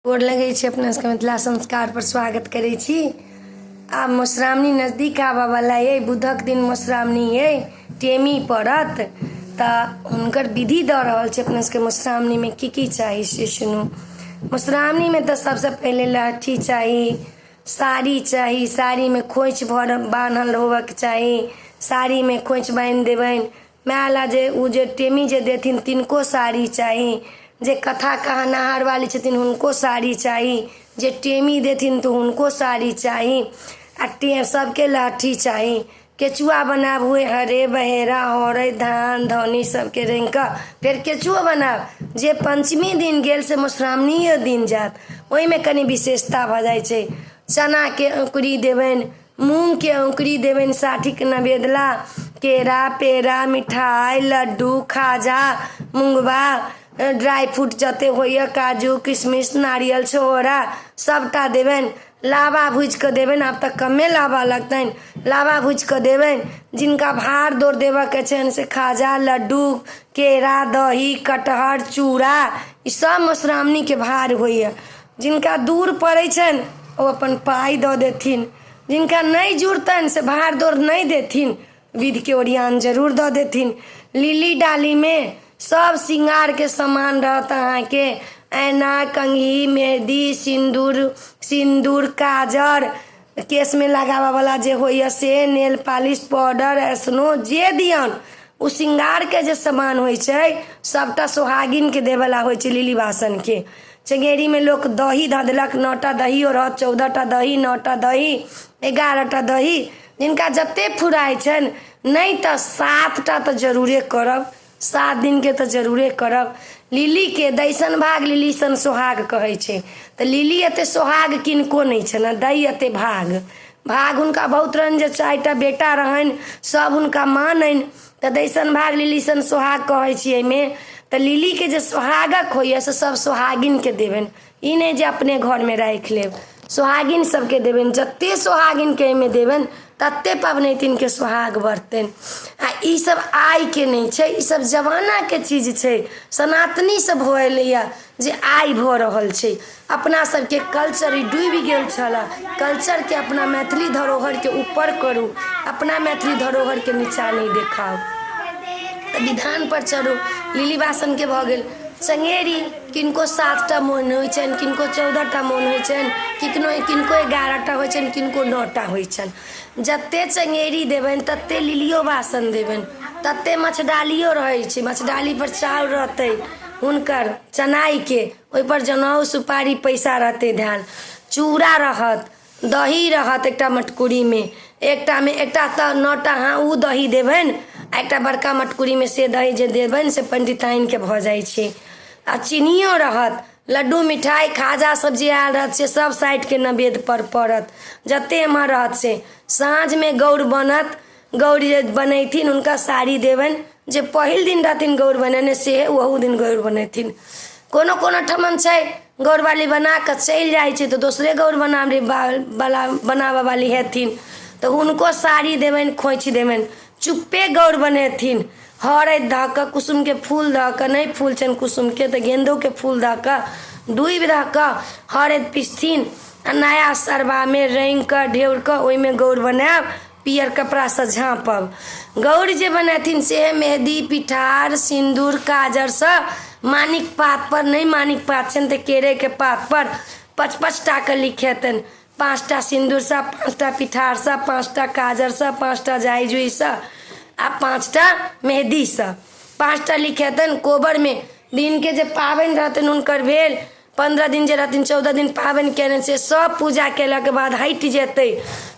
गोर लगै छी अपना सबके मिथिला संस्कार पर स्वागत करै छी। आब मधुश्रावणी नजदीक आबऽ वाला है, बुधक दिन मधुश्रावणी है, टेमी पड़त तऽ हुनकर विधि दऽ रहल छै अपना सबके। मधुश्रावणी में की चाही से सुनू। मधुश्रावणी में तो सबसे पहले लहठी चाही, साड़ी चाही, साड़ी में खोइच भर बान्हल होबक चाही, साड़ी में खोइच बान्हि देबनि। माला जे टेमी जे देथिन तिनको साड़ी चाही, जे कथा कहनाहर वाली छथिन हुनको साड़ी चाही, जे टेमी देथिन तो हुनको साड़ी चाही। आ सबके लाठी चाही। केचुआ बनाब हुए हरे बहेरा हरे धान धौनी सबके रंग का फिर केचुआ बनाब। जे पंचमी दिन गेल से मधुश्रावणी दिन जात, ओहि में कनी विशेषता भ जाइ छै। चना के अंकुरी देबनि, मूंग के अंकुरी देबनि, साठी के नवेदला, केरा पेड़ा मिठाई लड्डू खाजा मुंगबा ड्राई फ्रूट जते होइए काजू किशमिश नारियल छोहरा सबटा देबनि। लावा भूज के देबनि, आब तक कमे लावा लगतनि, लावा भूज के देबनि। जिनका भार दौड़ देबऽ के छनि से खाजा लड्डू केरा दही कटहर चूड़ा ई सब मधुश्रावणी के भार होइए। जिनका दूर पड़ै छनि ओ अपन पाई दऽ देथिन, जिनका नहीं जुड़तनि से भार दौड़ नहीं देथिन, विधि के ओरियान जरूर दऽ देथिन। लिली डाली में सब श्रृंगार के सामान रहता है के ऐना कंघी मेहंदी सिंदूर काजर केस में लगावा वाला जे होइए से नेल पालिश पाउडर ऐसनो जे दियन उ श्रृंगार के जे सामान होइ छै सबटा सोहागिन के देवला होइ छै। लिली बासन के चंगेरी में लोग दही धऽ देलक, 9टा दही रहत, 14टा दही 9टा दही 11टा दही। जिनका जते फुराइ छनि नहीं तो 7टा तो जरूरे करब, 7 दिन के तो जरूरे करब। लिली के दैसन भाग लिली सन सोहाग कहै छै, तो लिली एते सोहाग किनको नहीं छनि, दै एते भाग हुनका बहुत रहनि। जे 4टा बेटा रहनि सब हुनका माननि तो दैसन भाग लिली सन सोहाग कहै छियै। में तो लिली के जे सोहागक होइए से सब सोहागिन के देबनि, ई नहीं जे अपने घर में राख लेब, सोहागिन सबके देबनि। जते सोहागिन के में देबनि तते पबनैतिन के सोहाग बढ़तनि। आ ई सब आइ के नहीं छै, ई सब जमाना के चीज छै, सनातनी सब होइए जे आइ भऽ रहल छै। अपना सबके कल्चर डूबि गेल छल, कल्चर के अपना मैथिली धरोहर के ऊपर करू, अपना मैथिली धरोहर के नीचा नहीं देखाओ। विधान पर चढ़ू। लिली बासन के भऽ गेल। चंगेरी किनको 7टा मोन होइ छनि, किनको 14टा मोन होइ छनि, किनको 11टा होइ छनि, किनको 9टा होइ छनि। जते चंगेरी देबनि तते लिलियो बासन देबनि, तते मछडालियो रहै छै। मछडाली पर चाउर रहतै हुनकर चनाई के, ओहि पर जनऊ सुपारी पैसा रहतै ध्यान, चूड़ा रहत, दही रहत एकटा मटकुरी में, एकटा तऽ 9टा हाँ उ दही देबनि, एकटा बड़का मटकुरी में से दही जे देबनि से पंडिताइन के भऽ जाइ छै। आ चीनियो रहत, लड्डू मिठाई खाजा सब जे आयल रहत से सब साइड के नवेद पर पड़त। जते एम्हर रहत से साँझ में गौर बनत, गौर जे बनैथिन हुनका साड़ी देबनि। जे पहिल दिन रहथिन गौर बनेने से वहू दिन गौर बनेथिन। कोनो ठमन छै गौर वाली बना के चलि जाइ छै तो दोसरे गौर बनाबे वाली हेथिन तो हुनको साड़ी देबनि खोइछ देबनि। चुप्पे गौर बनेथिन, हरैद धऽ कऽ कुसुम के फूल धऽ कऽ, नहीं फूल छनि कुसुम के तो गेंदो के फूल धऽ कऽ दूबि धऽ कऽ हरैद पिसथिन। आ नया सरबा में रंग कऽ ढेउर कऽ ओहि में गौर बनायब, पियर कपड़ा से झाँपब। गौर जे बनेथिन से मेहंदी पिठार सिंदूर काजर से मानिक पात पर, नहीं मानिक पात छनि तो केरे के पात पर 5-5टा के लिखेतनि। 5टा सिंदूर से, 5टा पिठार से, 5टा काजर से, 5टा जाई जुई से आ 5टा मेहंदी से, 5टा लिखेतनि कोबर में। दिन के जे पाबनि रहतनि हुनकर भेल 15 दिन जे रहथिन 14 दिन पाबनि केने से सब पूजा केला के बाद हटि जेतै,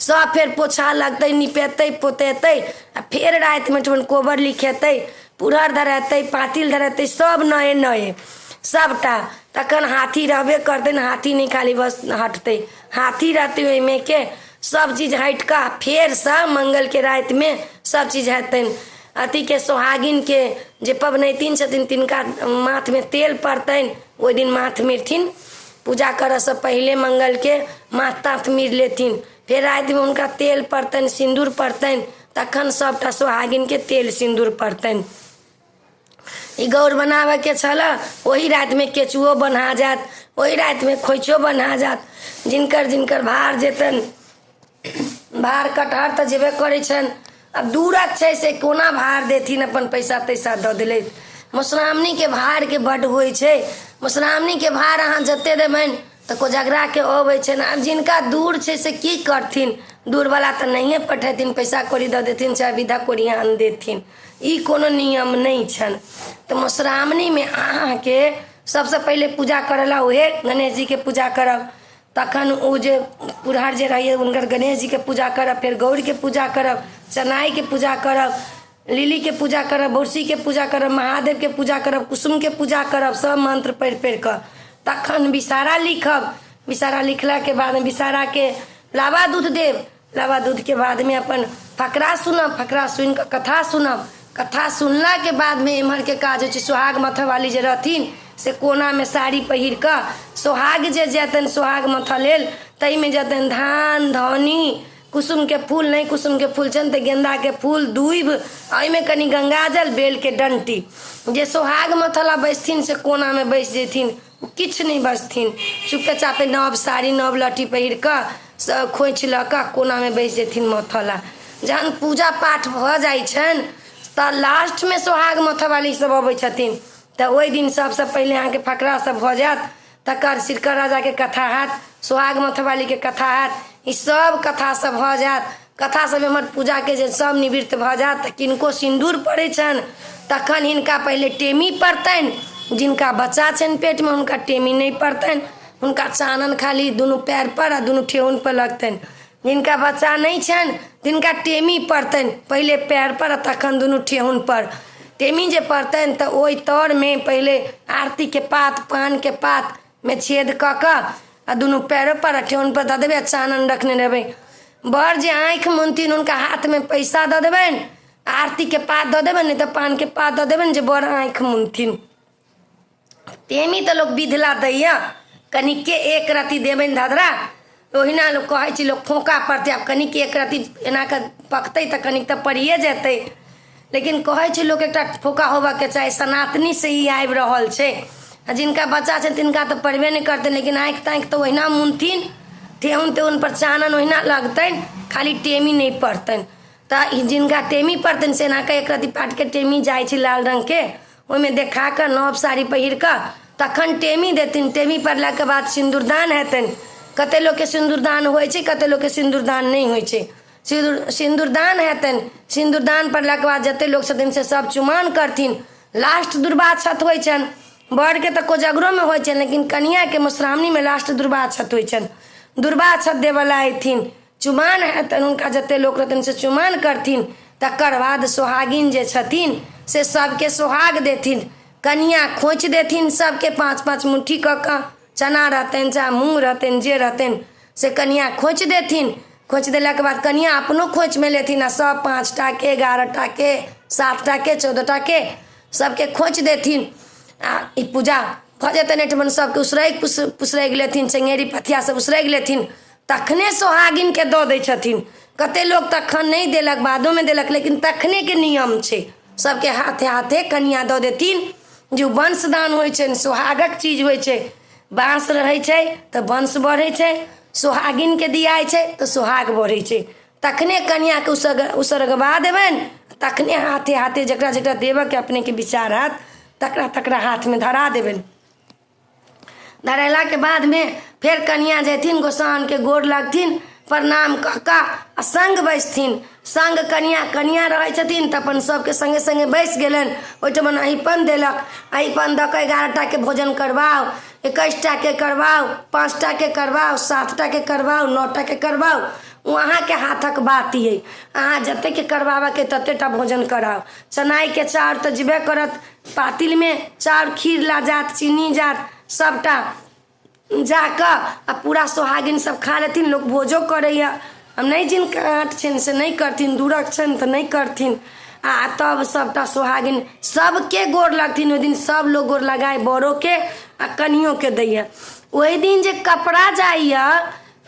सब फिर पोछा लगतै निपेतै पोतेतै आ फिर राति में कोबर लिखेतै, पुरहर धरेतै पातिल धरेतै सब नए सबटा। तखन हाथी रहबे करतै, हाथी नहीं खाली बस हटतै, हाथी रहतै ओहि में के सब चीज हट कऽ फेर से मंगल के राति में सब चीज हेतनि। अति के सोहागिन के जे पबनैतिन छथिन तिनका माथ में तेल पड़तनि, ओहि दिन माथ मिरथिन। पूजा करऽ से पहले मंगल के माथ ताथ मिर लेथिन, फिर राति में हुनका तेल पड़तनि सिंदूर पड़तनि, तखन सबटा सोहागिन के तेल सिंदूर पड़तनि। ई गौर बनावे के छल, वही रात में केचुओ बना जात, ओहि राति में खोइचो बना जात। जिनकर जिनकर भार जेतन भार कटहर तऽ जेबे करै छन। अब दूरक छै से कोना भार देथिन, अपन पैसा तैसा दऽ देलथि। मधुश्रावणी के भार के बड्ड होइ छै। मधुश्रावणी के भार अहाँ जते देबनि तऽ कोजगरा के अबै छै। आब जिनका दूर छै से की करथिन, दूर वाला तऽ नहिए पठेथिन, पैसा कौड़ी दऽ देथिन चाहे विधा कोरिया आन देथिन। ई कोनो नियम नहीं छन। तो मधुश्रावणी में अहाँके सबसे पहले पूजा करेला उहे गणेश जी के पूजा करब। तखन ओ जे पुरहर जे रहिए हुनकर गणेश जी के पूजा करब, फिर गौरी के पूजा करब, चनाई के पूजा करब, लिली के पूजा करब, बरसी के पूजा करब, महादेव के पूजा करब, कुसुम के पूजा करब। सब मंत्र पढ़ि पढ़ि कऽ तखन विषारा लिखब। विषारा लिखला के बाद में विषारा के लावा दूध देव। लावा दूध के बाद में अपन फकरा सुनब। फकरा सुन कऽ कथा सुनब। कथा सुनला के बाद में इम्हर के काज होइ छै। सोहाग मथऽ वाली जे रहथिन से कोना में साड़ी पहिर कऽ सोहाग जे जेतन सोहाग मथऽ लेल, तई में जेतन धान धौनी, कुसुम के फूल, नहीं कुसुम के फूल छन तऽ गेंदा के फूल, दूब, ओहिमे कनि गंगाजल, बेल के डंटी। जे सोहाग मथला बैसथिन से कोना में बैस जेथिन, किछ नहीं बसथिन। चुपे चापे नव साड़ी नव लहठी पहिर कऽ खोइछ लऽ कऽ कोना में बैस जेथिन मथला। जहन पूजा पाठ भऽ जाइ छन तऽ लास्ट में सोहाग मथऽ वाली सब अबै छथिन। तऽ ओहि दिन सबसे पहले अहाँके फकरा सब भऽ जायत। तकर सिरकर राजा के कथा हैत, सोहाग मथऽ वाली के कथा हैत, ई सब कथा सब भऽ जायत। कथा सब हमर पूजा के जे सब निवृत्त भऽ जायत तऽ किनको सिन्दूर पड़ै छन, तखन हिनका पहले टेमी पड़तनि। जिनका बच्चा छनि पेट में हुनका टेमी नहीं पड़तनि, हुनका चानन खाली दुनू पैर पर आ दुनू ठेहुन पर लगतनि। जिनका बच्चा नहीं छनि तिनका टेमी पड़तनि, पहले पैर पर आ तखन दुनू ठेहुन पर। टेमी जे पड़तनि तऽ ओहि तर में पहले आरती के पात, पान के पात में छेद कऽ कऽ आ दुनू पैरों पर आ ठेहुन पर दऽ देबै, चानन रखने रहबै। बर जे आँखि मुनथिन हुनका हाथ में पैसा दऽ देबनि, आरती के पात दऽ देबनि, नहीं तऽ पान के पात दऽ देबनि जे बर आँखि मुनथिन। टेमी तऽ लोग विधला दैया, कनिके एक रत्ती देबनि धधरा। ओहिना लोग कहै छै लोग फोका पड़तै। आब कनिक एक रत्ती एना कऽ पकतै तऽ कनिक तऽ पड़िए जेतै, लेकिन कहै छै लोग एकटा फोका होबऽ के चाही, सनातनी से ही आबि रहल छै। आ जिनका बच्चा छै तिनका तऽ पड़बे नहीं करतै, लेकिन आँखि ताँखि तऽ ओहिना मुनथिन, ठेहुन तेहुन पर चानन ओहिना लगतनि, खाली टेमी नहीं पड़तनि। तऽ जिनका टेमी पड़तनि से एना कऽ एक रत्ती पाट के टेमी जाइ छै लाल रंग के, ओहिमे देखा कऽ नव साड़ी पहिर कऽ तखन टेमी देथिन। टेमी पड़ला के बाद सिन्दूरदान हेतनि। कते लोग के सिन्दूरदान होइ छै, कते लोग के सिन्दूरदान नहीं होइ छै। सिन्दूरदान हेतनि। सिन्दूरदान पड़ला के बाद जते लोग छथिन से सब चुमाओन करथिन। लास्ट दुर्वाक्षत होइ छनि। बर के तऽ कोजगरो में होइ छनि, लेकिन कनिया के मधुश्रावणी में लास्ट दुर्वाक्षत होइ छनि। दुर्वाक्षत देवला अयथिन, चुमाओन हेतनि, हुनका जते लोग रहथिन से चुमाओन करथिन। तकर बाद सोहागिन जे छथिन से सबके सोहाग देथिन। कनिया खोइच देथिन सबके 5-5 मुट्ठी कऽ कऽ, चना रहतनि चाहे मूँग रहतनि जे रहतनि से कनिया खोइच देथिन। खोइच देला के बाद कनिया अपनो खोइच में लेथिन आ सब 5टा के 11टा के 7टा के 14टा के सबके खोइच देथिन। आ ई पूजा भऽ जेतनि। एहिठमन सबके उसरैग लेथिन, चंगेरी पथिया सब उसरैग लेथिन, तखने सोहागिन के दऽ दै छथिन। कते लोग तखन नहीं देलक, बादो में देलक, लेकिन तखने के नियम छै। सबके हाथे हाथे कनिया दऽ देथिन। जो वंशदान होइ छै, सोहागक चीज होइ छै। बाँस रहै छै तऽ वंश बढ़ै छै, सोहागिन के दियाइ छै तऽ सोहाग बढ़ै छै। तखने कनिया के उसरगवा देबनि, तखने हाथे हाथे जकरा जकरा देबऽ के अपने के विचार हैत तकरा तकरा हाथ में धरा देबनि। धरेला के बाद में फिर कनिया जयथिन, गोसाउन के गोर लगथिन, प्रणाम कऽ कऽ संग बैसथिन। संग कनिया रहै छथिन तऽ अपन सबके संगे संगे बैस गेलनि। ओहिठमन अहिपन देलक, अहिपन दऽ कऽ 11टा के भोजन करवाओ, 21टा के करवाओ, 5टा के करवाओ, 7टा के करवाओ, 9टा के करवाओ। वहाँ के हाथक बात ये, अहाँ जते के करवाबा के ततेटा भोजन कराओ। चनाई के चाउर तऽ जेबे करत, पातिल में चाउर खीर ला जात, चीनी जात, सबटा जाकऽ आ पूरा सोहागिन सब खा लेथिन। लोग भोजो करैया। हम नहीं जिनका आँट छनि से नहीं करथिन, दूरक छनि तऽ नहीं करथिन। आ तब सबटा सोहागिन सबके गोर लगथिन। ओहि दिन सब लोग गोर लगाए, बड़ो के आ कनियों के दैया। ओहि दिन जे कपड़ा जाइया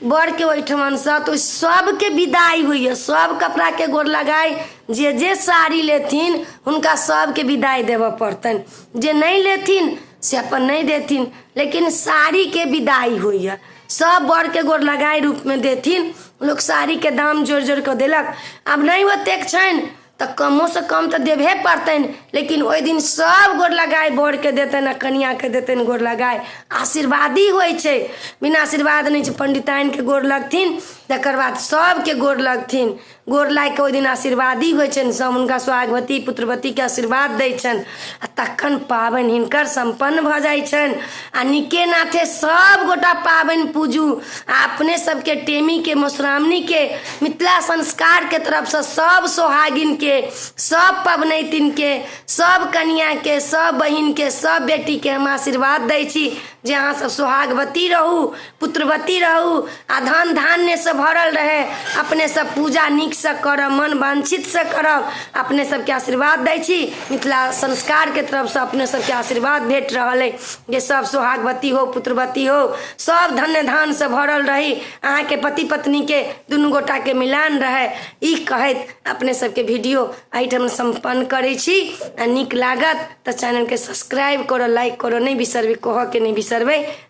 बर के ओहिठमन से तो सबके विदाई हुई, सब कपड़ा के गोर लगाए। जे साड़ी लेथिन हुनका सबके विदाई देवऽ पड़तनि। जे नहीं लेथिन से अपन नहीं देथिन, लेकिन साड़ी के विदाई हुई है, सब बड़ के गोर लगाई रूप में देथिन। लोग साड़ी के दाम जोड़ जोड़ के देलक। अब नहीं ओतेक छनि तो कमो से कम तो देबे पड़तनि, लेकिन ओहि दिन सब गोर लगाए बड़ के देतनि आ कनिया के देतनि गोर लगाए। आशीर्वादी होइ छै, बिना आशीर्वाद नहीं छै। पंडिताइन के गोर लगथिन, तकर बाद सबके गोर लगथिन। गोर लाग के ओहि दिन आशीर्वादी होइ छनि, सब हुनका सुहागवती पुत्रवती के आशीर्वाद दै छनि आ तखन पाबनि हिनकर संपन्न भऽ जाइ छनि। आ नीके नाथे सब गोटा पाबनि पूजू। आ अपने सबके टेमी के मधुश्रावणी के मिथिला संस्कार के तरफ से सब सोहागिन के, सब पबनैतिन के, सब कनिया के, सब बहिन के, सब बेटी के हम आशीर्वाद दै छी जे अहाँ सब सोहागवती रहू, पुत्रवती रहू आ धन धान्य से भरल रहे। अपने सब पूजा नीक से करब, मन वांछित से करब। अपने सबके आशीर्वाद दै छी। मिथिला संस्कार के तरफ से अपने सबके आशीर्वाद भेट रहल है जे सब सोहागवती हो, पुत्रवती हो, सब धन्य धान से भरल रही। अहाँ के पति पत्नी के दुनू गोटा के मिलान रहे। ई कहैत अपने सबके वीडियो एहिठाम संपन्न करै छी। आ नीक लागत तो चैनल के सब्सक्राइब करो, लाइक करो नहीं बिसरबै, कह के नहीं बिसरबै।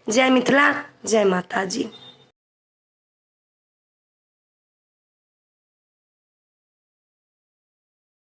जय मिथिला, जय माता जी।